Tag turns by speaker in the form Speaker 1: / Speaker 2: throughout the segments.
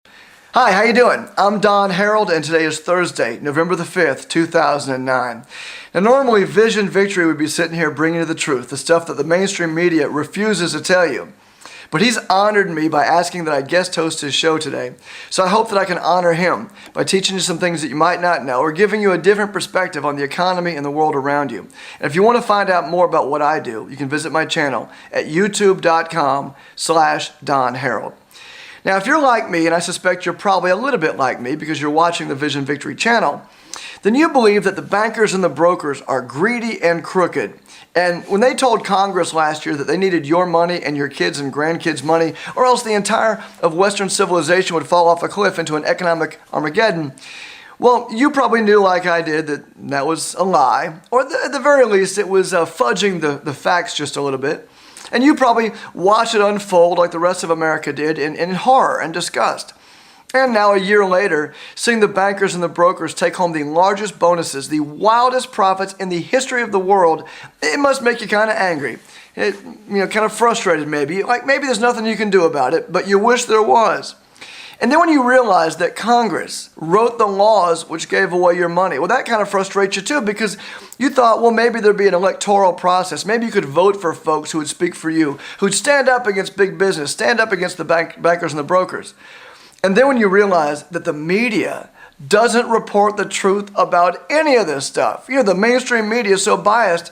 Speaker 1: Hi, how you doing? I'm Don Harrold, and today is Thursday, November the 5th, 2009. Now, normally Vision Victory would be sitting here bringing you the truth, the stuff that the mainstream media refuses to tell you. But he's honored me by asking that I guest host his show today. So I hope that I can honor him by teaching you some things that you might not know or giving you a different perspective on the economy and the world around you. And if you want to find out more about what I do, you can visit my channel at youtube.com/Don Harrold. Now, if you're like me, and I suspect you're probably a little bit like me because you're watching the Vision Victory Channel, then you believe that the bankers and the brokers are greedy and crooked. And when they told Congress last year that they needed your money and your kids' and grandkids' money, or else the entire of Western civilization would fall off a cliff into an economic Armageddon, well, you probably knew, like I did, that that was a lie, or at the very least, it was fudging the facts just a little bit. And you probably watched it unfold like the rest of America did in horror and disgust. And now, a year later, seeing the bankers and the brokers take home the largest bonuses, the wildest profits in the history of the world, it must make you kind of angry. Kind of frustrated maybe. Like maybe there's nothing you can do about it, but you wish there was. And then when you realize that Congress wrote the laws which gave away your money, well, that kind of frustrates you too, because you thought, well, maybe there'd be an electoral process. Maybe you could vote for folks who would speak for you, who'd stand up against big business, stand up against the bankers and the brokers. And then when you realize that the media doesn't report the truth about any of this stuff, the mainstream media is so biased,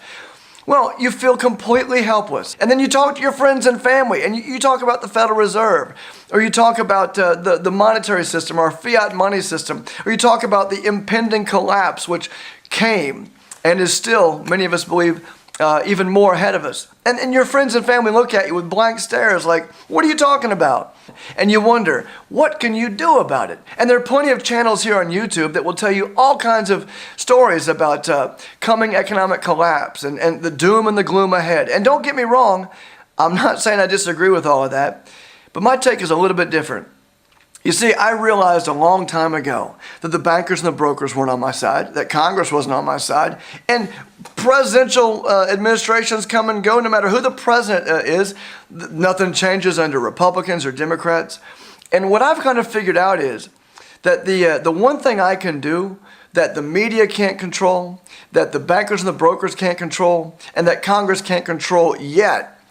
Speaker 1: well, you feel completely helpless. And then you talk to your friends and family, and you talk about the Federal Reserve, or you talk about the monetary system, or fiat money system, or you talk about the impending collapse, which came and is still, many of us believe, even more ahead of us. And your friends and family look at you with blank stares like, what are you talking about? And you wonder, what can you do about it? And there are plenty of channels here on YouTube that will tell you all kinds of stories about coming economic collapse and the doom and the gloom ahead. And don't get me wrong, I'm not saying I disagree with all of that, but my take is a little bit different. You see, I realized a long time ago that the bankers and the brokers weren't on my side, that Congress wasn't on my side, and presidential administrations come and go no matter who the president is. Nothing changes under Republicans or Democrats. And what I've kind of figured out is that the one thing I can do that the media can't control, that the bankers and the brokers can't control, and that Congress can't control yet,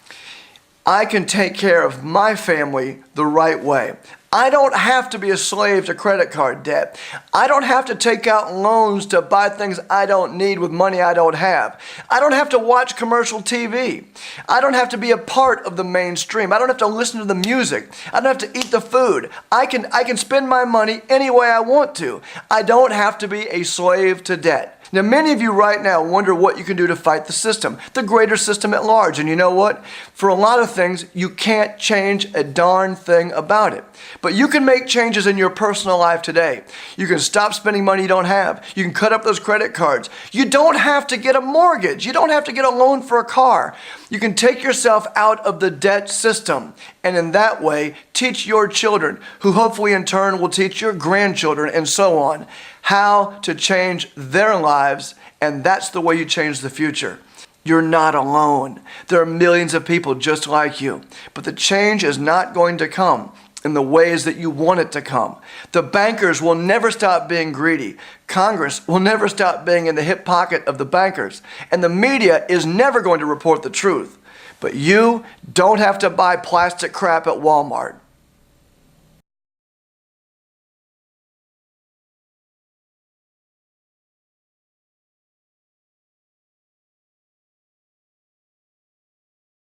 Speaker 1: I can take care of my family the right way. I don't have to be a slave to credit card debt. I don't have to take out loans to buy things I don't need with money I don't have. I don't have to watch commercial TV. I don't have to be a part of the mainstream. I don't have to listen to the music. I don't have to eat the food. I can spend my money any way I want to. I don't have to be a slave to debt. Now, many of you right now wonder what you can do to fight the system, the greater system at large. And you know what? For a lot of things, you can't change a darn thing about it. But you can make changes in your personal life today. You can stop spending money you don't have. You can cut up those credit cards. You don't have to get a mortgage. You don't have to get a loan for a car. You can take yourself out of the debt system, and in that way, teach your children, who hopefully in turn will teach your grandchildren and so on, how to change their lives, and that's the way you change the future. You're not alone. There are millions of people just like you, but the change is not going to come in the ways that you want it to come. The bankers will never stop being greedy. Congress will never stop being in the hip pocket of the bankers. And the media is never going to report the truth. But you don't have to buy plastic crap at Walmart.